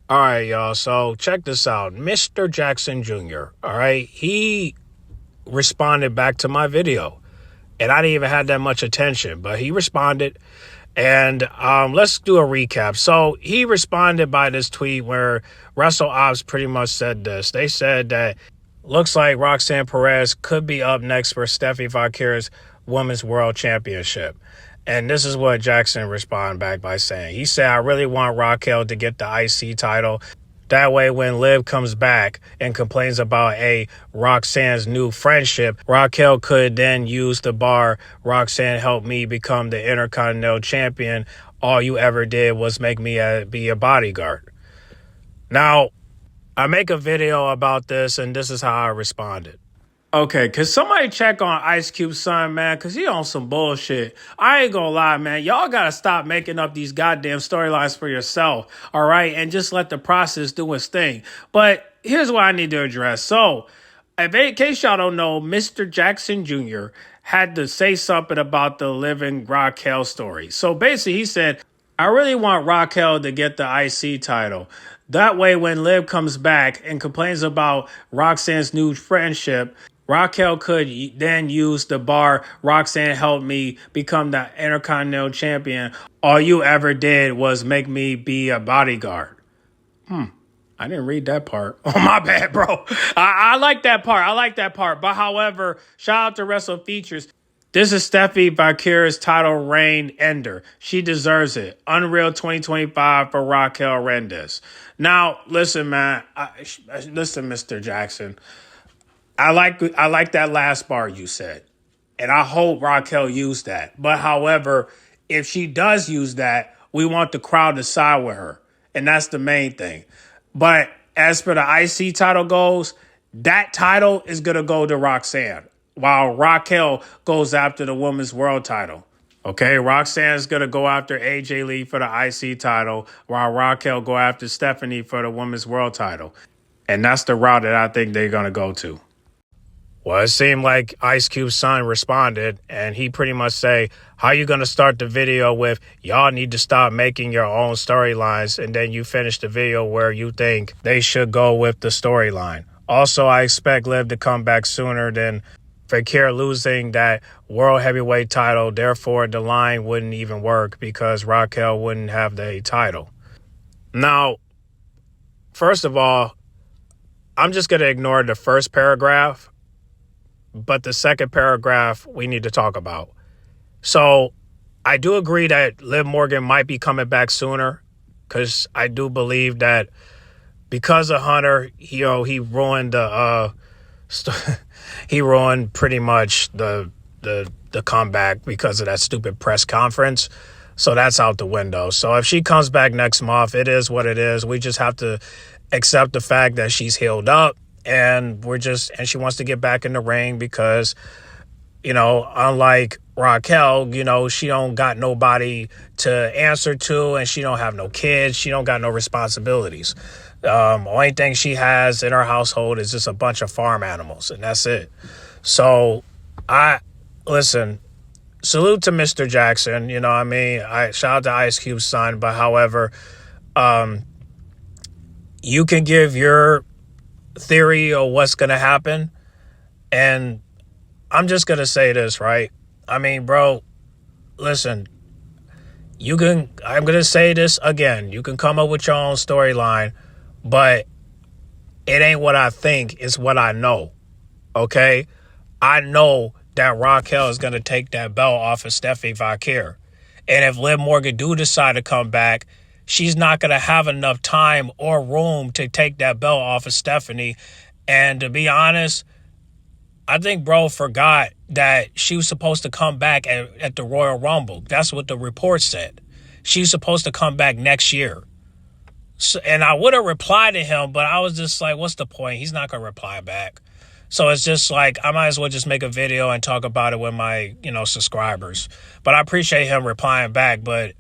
All right, y'all. So check this out. Mr. Jackson Jr., all right, he responded back to my video. And I didn't even have that much attention, but he responded. And let's do a recap. So he responded by this tweet where Russell Ops pretty much said this. They said that looks like Roxanne Perez could be up next for Steffi Valkyria's Women's World Championship. And this is what Jackson responded back by saying. He said, I really want Raquel to get the IC title. That way, when Liv comes back and complains about Roxanne's new friendship, Raquel could then use the bar, Roxanne helped me become the Intercontinental Champion. All you ever did was make me be a bodyguard. Now, I make a video about this, and this is how I responded. Okay, could somebody check on Ice Cube's son, man? Because he on some bullshit. I ain't gonna lie, man. Y'all gotta stop making up these goddamn storylines for yourself, all right? And just let the process do its thing. But here's what I need to address. So, in case y'all don't know, Mr. Jackson Jr. had to say something about the living Raquel story. So basically, he said, I really want Raquel to get the IC title. That way, when Liv comes back and complains about Roxanne's new friendship, Raquel could then use the bar, Roxanne helped me become the Intercontinental Champion. All you ever did was make me be a bodyguard. I didn't read that part. Oh, my bad, bro. I like that part. I like that part. But however, shout out to Wrestle Features. This is Steffi Valkyria's title reign ender. She deserves it. Unreal 2025 for Raquel Rendez. Now, listen, man. Listen, Mr. Jackson. I like that last bar you said. And I hope Raquel used that. But however, if she does use that, we want the crowd to side with her. And that's the main thing. But as for the IC title goes, that title is going to go to Roxanne, while Raquel goes after the Women's World title. Okay, Roxanne's going to go after AJ Lee for the IC title, while Raquel go after Stephanie for the Women's World title. And that's the route that I think they're going to go to. Well, it seemed like Ice Cube's son responded, and he pretty much say, how you going to start the video with, y'all need to stop making your own storylines, and then you finish the video where you think they should go with the storyline. Also, I expect Liv to come back sooner than Fekir losing that World Heavyweight title. Therefore, the line wouldn't even work because Raquel wouldn't have the title. Now, first of all, I'm just going to ignore the first paragraph. But the second paragraph we need to talk about. So I do agree that Liv Morgan might be coming back sooner because I do believe that because of Hunter, he ruined he ruined pretty much the comeback because of that stupid press conference. So that's out the window. So if she comes back next month, it is what it is. We just have to accept the fact that she's healed up. And she wants to get back in the ring because, unlike Raquel, she don't got nobody to answer to and she don't have no kids. She don't got no responsibilities. Only thing she has in her household is just a bunch of farm animals, and that's it. So listen, salute to Mr. Jackson. I shout out to Ice Cube's son, but however, you can give your theory of what's going to happen. And I'm just going to say this, right? I mean, bro, listen, I'm going to say this again. You can come up with your own storyline, but it ain't what I think, it's what I know. Okay? I know that Raquel is going to take that belt off of Steffi Valkyria. And if Liv Morgan do decide to come back, she's not going to have enough time or room to take that belt off of Stephanie. And to be honest, I think bro forgot that she was supposed to come back at the Royal Rumble. That's what the report said. She's supposed to come back next year. So, and I would have replied to him, but I was just like, what's the point? He's not going to reply back. So it's just like, I might as well just make a video and talk about it with my, subscribers. But I appreciate him replying back, but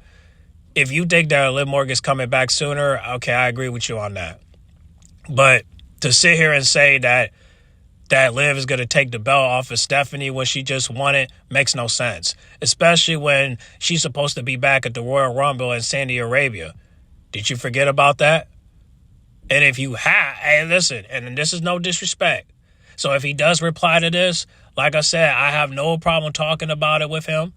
if you think that Liv Morgan's coming back sooner, okay, I agree with you on that. But to sit here and say that Liv is going to take the belt off of Stephanie when she just won it makes no sense, especially when she's supposed to be back at the Royal Rumble in Saudi Arabia. Did you forget about that? And if you have, hey, listen, and this is no disrespect. So if he does reply to this, like I said, I have no problem talking about it with him.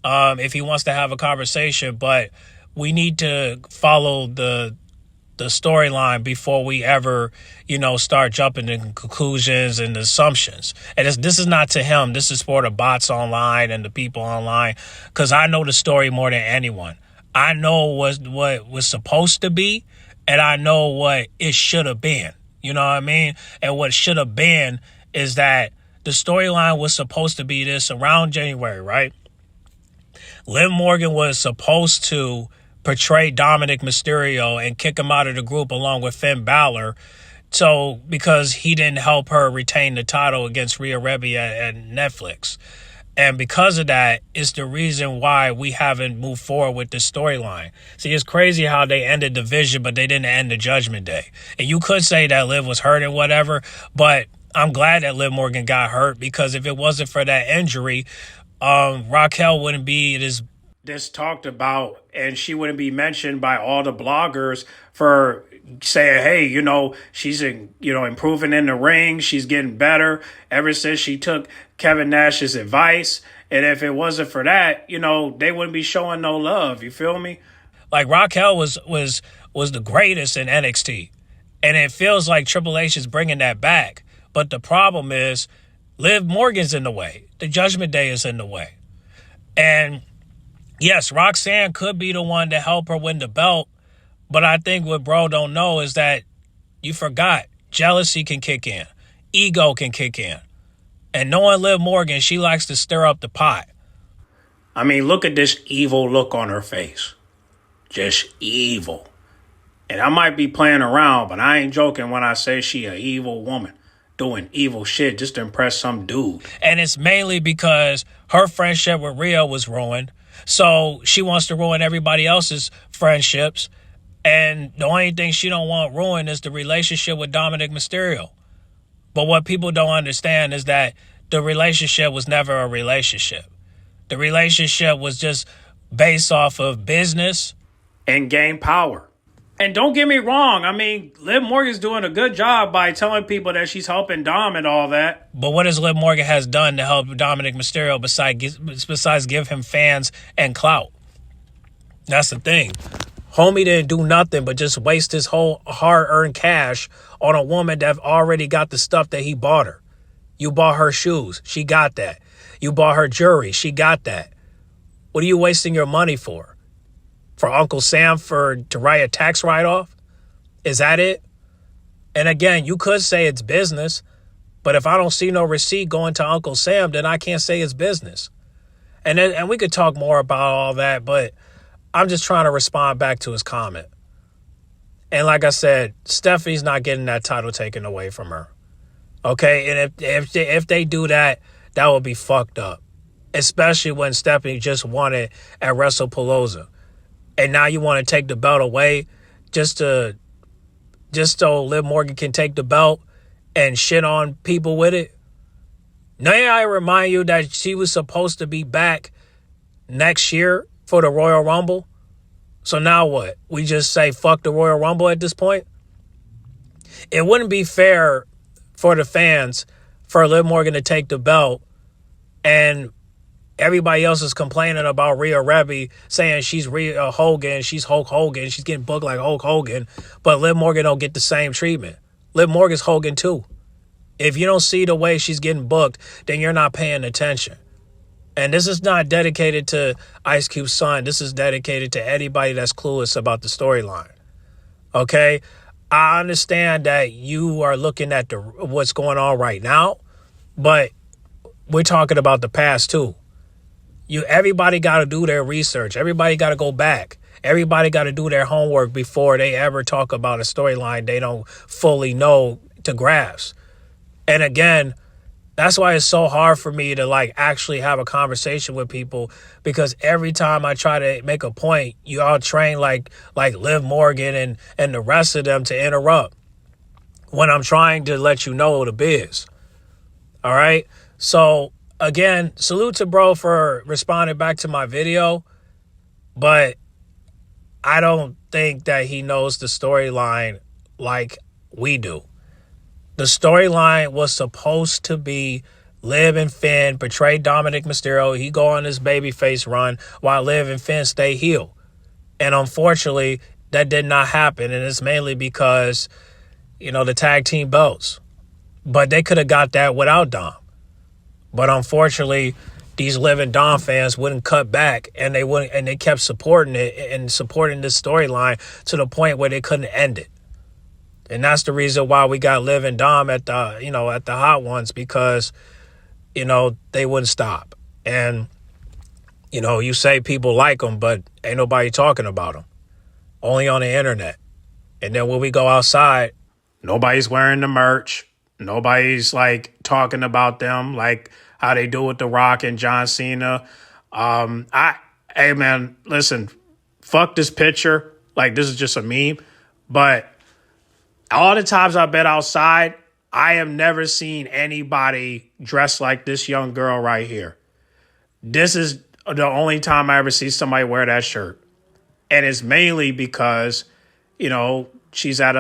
If he wants to have a conversation, but we need to follow the storyline before we ever, start jumping to conclusions and assumptions. And this is not to him. This is for the bots online and the people online, because I know the story more than anyone. I know what was supposed to be, and I know what it should have been. You know what I mean? And what should have been is that the storyline was supposed to be this around January, right? Liv Morgan was supposed to portray Dominic Mysterio and kick him out of the group along with Finn Balor. So, because he didn't help her retain the title against Rhea Ripley at Netflix. And because of that, it's the reason why we haven't moved forward with this storyline. See, it's crazy how they ended the Vision, but they didn't end the Judgment Day. And you could say that Liv was hurt and whatever, but I'm glad that Liv Morgan got hurt, because if it wasn't for that injury, Raquel wouldn't be this talked about, and she wouldn't be mentioned by all the bloggers for saying, hey, she's improving in the ring. She's getting better ever since she took Kevin Nash's advice. And if it wasn't for that, they wouldn't be showing no love. You feel me? Like, Raquel was the greatest in NXT. And it feels like Triple H is bringing that back. But the problem is Liv Morgan's in the way. The Judgment Day is in the way. And yes, Roxanne could be the one to help her win the belt, but I think what bro don't know is that you forgot jealousy can kick in, ego can kick in. And knowing Liv Morgan, she likes to stir up the pot. I mean, look at this evil look on her face. Just evil. And I might be playing around, but I ain't joking when I say she an evil woman doing evil shit just to impress some dude. And it's mainly because her friendship with Rhea was ruined. So she wants to ruin everybody else's friendships. And the only thing she don't want ruined is the relationship with Dominic Mysterio. But what people don't understand is that the relationship was never a relationship. The relationship was just based off of business and gain power. And don't get me wrong, I mean, Liv Morgan's doing a good job by telling people that she's helping Dom and all that. But what has Liv Morgan has done to help Dominic Mysterio besides give him fans and clout? That's the thing. Homie didn't do nothing but just waste his whole hard-earned cash on a woman that already got the stuff that he bought her. You bought her shoes. She got that. You bought her jewelry. She got that. What are you wasting your money for? For Uncle Sam to write a tax write-off? Is that it? And again, you could say it's business, but if I don't see no receipt going to Uncle Sam, then I can't say it's business. And we could talk more about all that, but I'm just trying to respond back to his comment. And like I said, Stephanie's not getting that title taken away from her. Okay? And if they do that, that would be fucked up. Especially when Stephanie just won it at WrestlePalooza. And now you want to take the belt away just so Liv Morgan can take the belt and shit on people with it? Now I remind you that she was supposed to be back next year for the Royal Rumble. So now what? We just say fuck the Royal Rumble at this point? It wouldn't be fair for the fans for Liv Morgan to take the belt and everybody else is complaining about Rhea Ripley, saying she's Rhea Hogan, she's Hulk Hogan, she's getting booked like Hulk Hogan, but Liv Morgan don't get the same treatment. Liv Morgan's Hogan too. If you don't see the way she's getting booked, then you're not paying attention. And this is not dedicated to Ice Cube's son. This is dedicated to anybody that's clueless about the storyline. Okay? I understand that you are looking at what's going on right now, but we're talking about the past too. Everybody got to do their research. Everybody got to go back. Everybody got to do their homework before they ever talk about a storyline they don't fully know to grasp. And again, that's why it's so hard for me to actually have a conversation with people, because every time I try to make a point, you all train like Liv Morgan and the rest of them to interrupt when I'm trying to let you know the biz. All right? So again, salute to bro for responding back to my video, but I don't think that he knows the storyline like we do. The storyline was supposed to be Liv and Finn portray Dominic Mysterio. He go on his babyface run while Liv and Finn stay heel. And unfortunately, that did not happen. And it's mainly because, the tag team belts. But they could have got that without Dom. But unfortunately, these Liv and Dom fans wouldn't cut back, and they kept supporting it and supporting this storyline to the point where they couldn't end it. And that's the reason why we got Liv and Dom at the Hot Ones, because, they wouldn't stop. And, you say people like them, but ain't nobody talking about them. Only on the internet. And then when we go outside, nobody's wearing the merch. Nobody's talking about them like how they do with The Rock and John Cena. Hey man, listen, fuck this picture. This is just a meme. But all the times I've been outside, I have never seen anybody dressed like this young girl right here. This is the only time I ever see somebody wear that shirt. And it's mainly because, she's at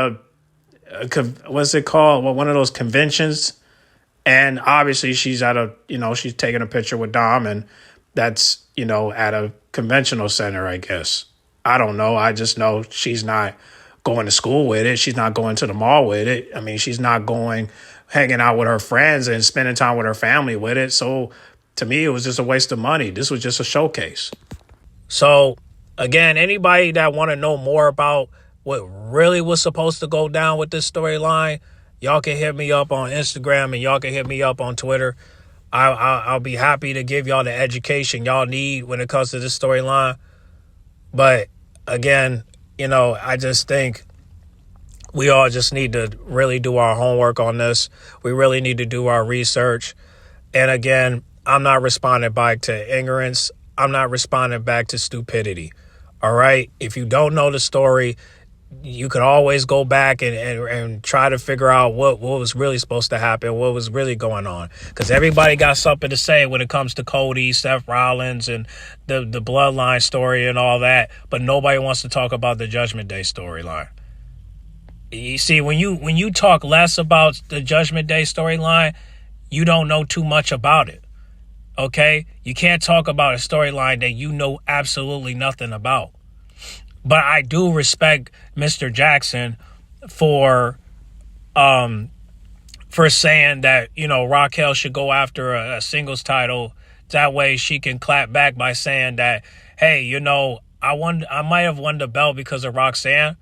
what's it called? Well, one of those conventions. And obviously she's at she's taking a picture with Dom, and that's, at a conventional center, I guess. I don't know. I just know she's not going to school with it. She's not going to the mall with it. I mean, she's not hanging out with her friends and spending time with her family with it. So to me, it was just a waste of money. This was just a showcase. So again, anybody that want to know more about what really was supposed to go down with this storyline, y'all can hit me up on Instagram, and y'all can hit me up on Twitter. I'll be happy to give y'all the education y'all need when it comes to this storyline. But again, I just think we all just need to really do our homework on this. We really need to do our research. And again, I'm not responding back to ignorance. I'm not responding back to stupidity. All right? If you don't know the story, you could always go back and try to figure out what was really supposed to happen, what was really going on. Because everybody got something to say when it comes to Cody, Seth Rollins, and the Bloodline story and all that. But nobody wants to talk about the Judgment Day storyline. You see, when you talk less about the Judgment Day storyline, you don't know too much about it. Okay? You can't talk about a storyline that you know absolutely nothing about. But I do respect Mr. Jackson for saying that, Raquel should go after a singles title. That way she can clap back by saying that, hey, I might have won the belt because of Roxanne,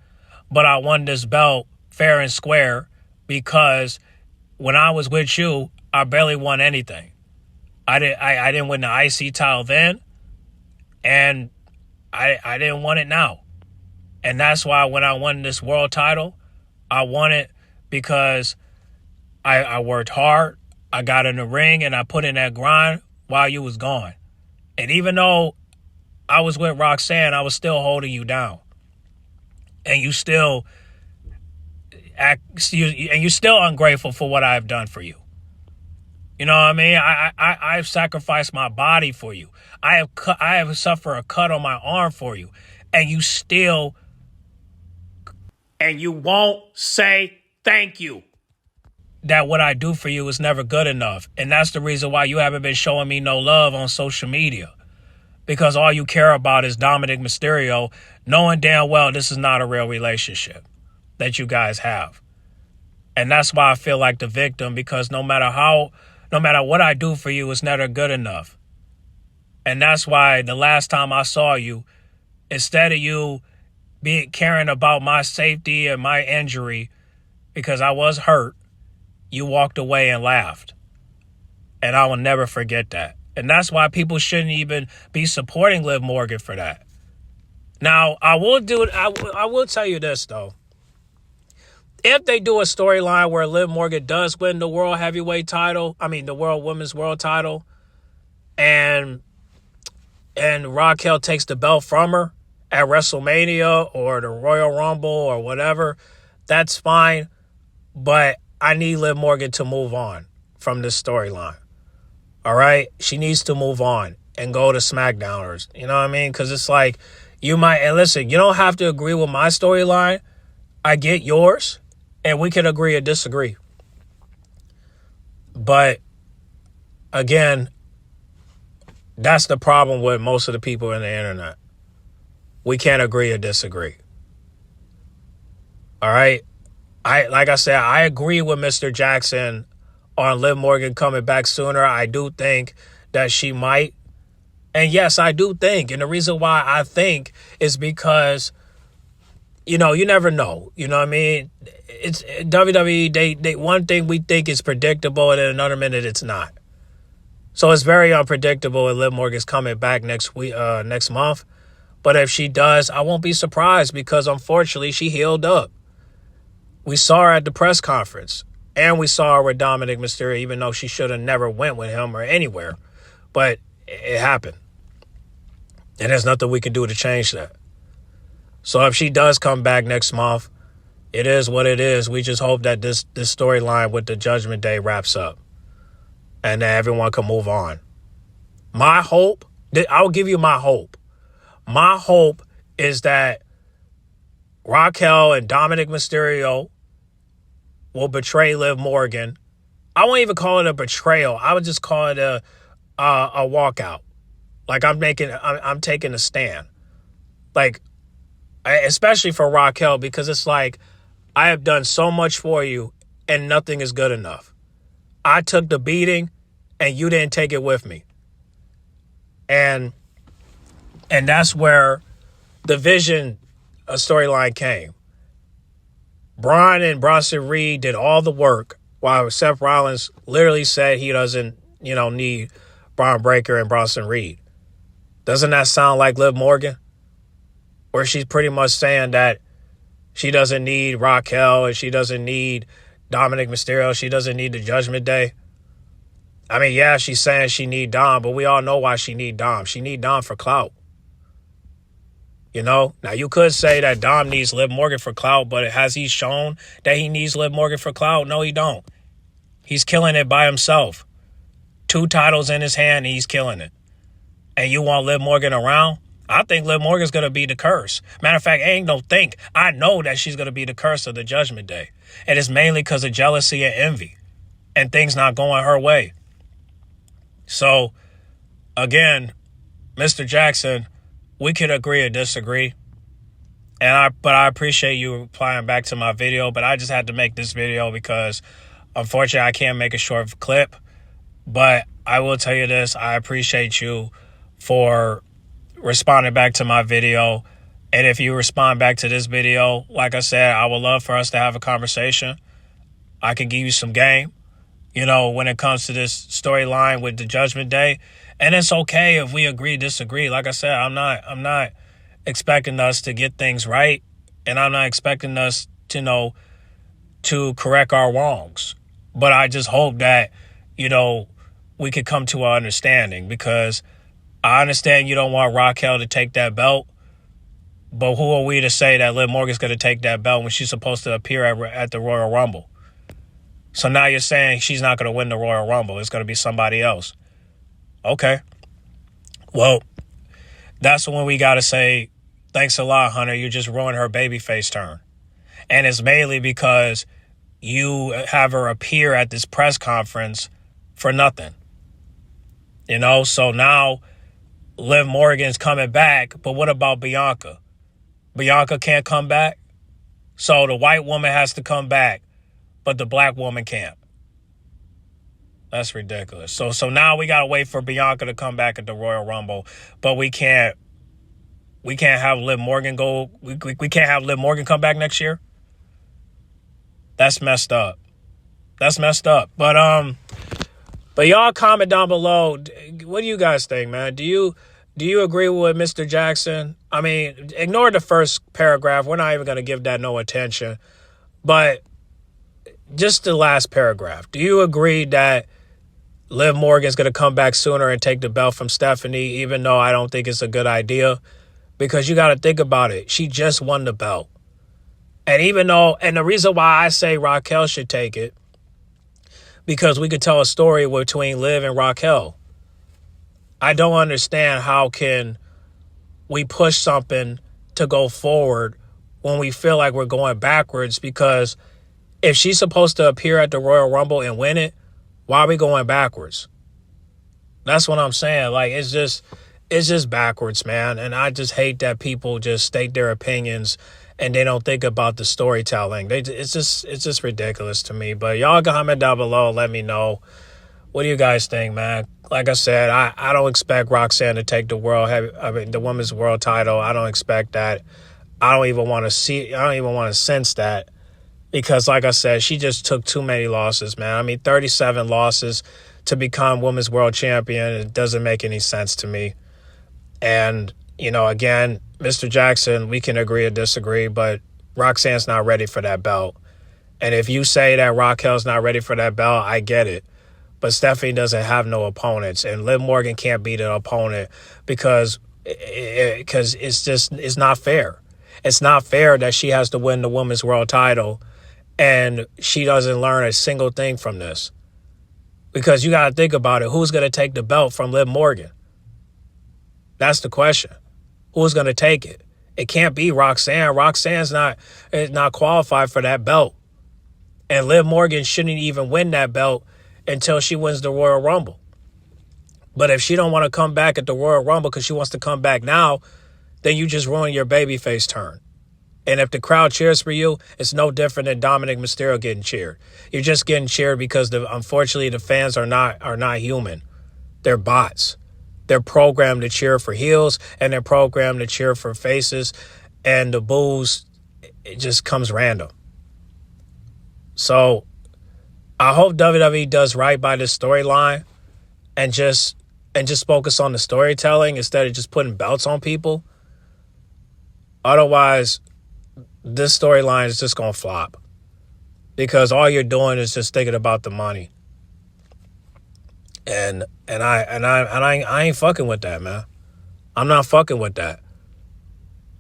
but I won this belt fair and square because when I was with you, I barely won anything. I didn't win the IC title then, and I didn't want it now. And that's why when I won this world title, I won it because I worked hard, I got in the ring, and I put in that grind while you was gone. And even though I was with Roxanne, I was still holding you down. And you still you're still ungrateful for what I've done for you. You know what I mean? I've sacrificed my body for you. I have suffered a cut on my arm for you. And you won't say thank you. That what I do for you is never good enough. And that's the reason why you haven't been showing me no love on social media. Because all you care about is Dominic Mysterio, knowing damn well this is not a real relationship that you guys have. And that's why I feel like the victim, because no matter what I do for you, it's never good enough. And that's why the last time I saw you, instead of you caring about my safety and my injury, because I was hurt, you walked away and laughed. And I will never forget that. And that's why people shouldn't even be supporting Liv Morgan for that. Now, I will tell you this, though. If they do a storyline where Liv Morgan does win the World Heavyweight title, the World Women's World title, and Raquel takes the belt from her at WrestleMania or the Royal Rumble or whatever, that's fine. But I need Liv Morgan to move on from this storyline. All right? She needs to move on and go to SmackDowners. You know what I mean? Because it's like, and listen, you don't have to agree with my storyline. I get yours. And we can agree or disagree. But again, that's the problem with most of the people in the internet. We can't agree or disagree. All right. Like I said, I agree with Mr. Jackson on Liv Morgan coming back sooner. I do think that she might. And yes, I do think. And the reason why I think is because, you never know. You know what I mean? It's WWE, they one thing we think is predictable, and then another minute it's not. So it's very unpredictable, and Liv Morgan's coming back next month. But if she does, I won't be surprised, because unfortunately she healed up. We saw her at the press conference, and we saw her with Dominic Mysterio, even though she should have never went with him or anywhere. But it happened. And there's nothing we can do to change that. So if she does come back next month, it is what it is. We just hope that this storyline with the Judgment Day wraps up and that everyone can move on. My hope, I'll give you my hope. My hope is that Raquel and Dominic Mysterio will betray Liv Morgan. I won't even call it a betrayal. I would just call it a walkout. Like I'm taking a stand. Like, especially for Raquel, because it's like, I have done so much for you and nothing is good enough. I took the beating and you didn't take it with me. And that's where the Vision storyline came. Braun and Bronson Reed did all the work, while Seth Rollins literally said he doesn't, need Braun Breaker and Bronson Reed. Doesn't that sound like Liv Morgan? Where she's pretty much saying that she doesn't need Raquel and she doesn't need Dominic Mysterio. She doesn't need the Judgment Day. I mean, yeah, she's saying she need Dom, but we all know why she need Dom. She need Dom for clout. Now you could say that Dom needs Liv Morgan for clout, but has he shown that he needs Liv Morgan for clout? No, he don't. He's killing it by himself. 2 titles in his hand, and he's killing it. And you want Liv Morgan around? I think Liv Morgan's going to be the curse. Matter of fact, I know that she's going to be the curse of the Judgment Day. And it's mainly because of jealousy and envy and things not going her way. So, again, Mr. Jackson, we could agree or disagree. But I appreciate you replying back to my video. But I just had to make this video because, unfortunately, I can't make a short clip. But I will tell you this. I appreciate you for responding back to my video. And if you respond back to this video, like I said, I would love for us to have a conversation. I can give you some game, when it comes to this storyline with the Judgment Day. And it's okay if we agree, disagree. Like I said, I'm not expecting us to get things right. And I'm not expecting us to correct our wrongs. But I just hope that, we could come to an understanding, because I understand you don't want Raquel to take that belt, but who are we to say that Liv Morgan's going to take that belt when she's supposed to appear at the Royal Rumble? So now you're saying she's not going to win the Royal Rumble. It's going to be somebody else. Okay. Well, that's when we got to say, thanks a lot, Hunter. You just ruined her babyface turn. And it's mainly because you have her appear at this press conference for nothing. So now Liv Morgan's coming back, but what about Bianca? Bianca can't come back? So the white woman has to come back, but the black woman can't. That's ridiculous. So now we got to wait for Bianca to come back at the Royal Rumble, but we can't have Liv Morgan go. We can't have Liv Morgan come back next year. That's messed up. But y'all comment down below. What do you guys think, man? Do you agree with Mr. Jackson? I mean, ignore the first paragraph. We're not even going to give that no attention. But just the last paragraph. Do you agree that Liv Morgan's going to come back sooner and take the belt from Stephanie, even though I don't think it's a good idea? Because you got to think about it. She just won the belt. And the reason why I say Raquel should take it, because we could tell a story between Liv and Raquel. I don't understand how can we push something to go forward when we feel like we're going backwards, because If she's supposed to appear at the Royal Rumble and win it, why are we going backwards? That's what I'm saying. Like, it's just backwards, man. And I just hate that people just state their opinions and they don't think about the storytelling. It's just ridiculous to me. But y'all comment down below. Let me know. What do you guys think, man? Like I said, I don't expect Roxanne to take the women's world title. I don't expect that. I don't even want to sense that. Because, like I said, she just took too many losses, man. I mean, 37 losses to become women's world champion. It doesn't make any sense to me. And, again, Mr. Jackson, we can agree or disagree, but Roxanne's not ready for that belt. And if you say that Raquel's not ready for that belt, I get it. But Stephanie doesn't have no opponents, and Liv Morgan can't beat an opponent because it's not fair. It's not fair that she has to win the women's world title and she doesn't learn a single thing from this. Because you got to think about it. Who's going to take the belt from Liv Morgan? That's the question. Who's going to take it? It can't be Roxanne. Roxanne's not qualified for that belt. And Liv Morgan shouldn't even win that belt until she wins the Royal Rumble. But if she don't want to come back at the Royal Rumble because she wants to come back now, then you just ruin your babyface turn. And if the crowd cheers for you, it's no different than Dominic Mysterio getting cheered. You're just getting cheered because unfortunately the fans are not human. They're bots. They're programmed to cheer for heels and they're programmed to cheer for faces, and the boos, it just comes random. So I hope WWE does right by this storyline and just focus on the storytelling instead of just putting belts on people. Otherwise, this storyline is just going to flop because all you're doing is just thinking about the money. And I ain't fucking with that, man. I'm not fucking with that.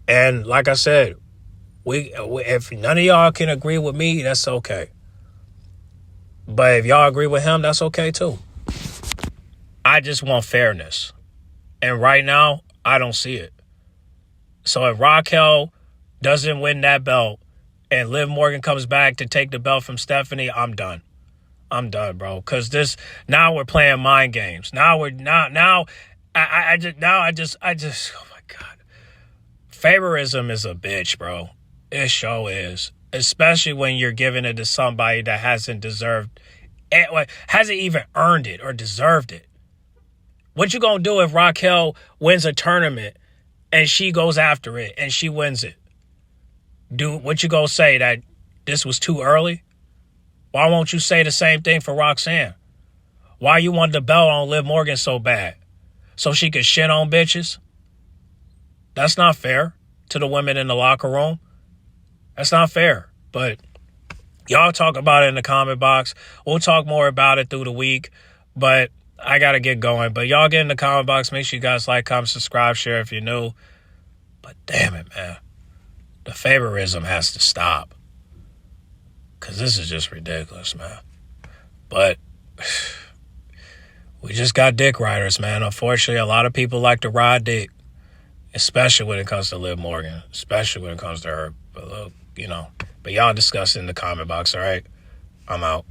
And like I said, we if none of y'all can agree with me, that's okay. But if y'all agree with him, that's okay too. I just want fairness. And right now, I don't see it. So if Raquel doesn't win that belt and Liv Morgan comes back to take the belt from Stephanie, I'm done. I'm done, bro. Because now we're playing mind games. I just, oh my God. Favorism is a bitch, bro. It sure is. Especially when you're giving it to somebody that hasn't even earned it or deserved it. What you gonna do if Raquel wins a tournament and she goes after it and she wins it? What you gonna say, that this was too early? Why won't you say the same thing for Roxanne? Why you want the belt on Liv Morgan so bad? So she could shit on bitches? That's not fair to the women in the locker room. That's not fair. But y'all talk about it in the comment box. We'll talk more about it through the week. But I got to get going. But y'all get in the comment box. Make sure you guys like, comment, subscribe, share if you're new. But damn it, man. The favorism has to stop. Because this is just ridiculous, man. But we just got dick riders, man. Unfortunately, a lot of people like to ride dick. Especially when it comes to Liv Morgan. Especially when it comes to her. But look, but y'all discuss it in the comment box, all right? I'm out.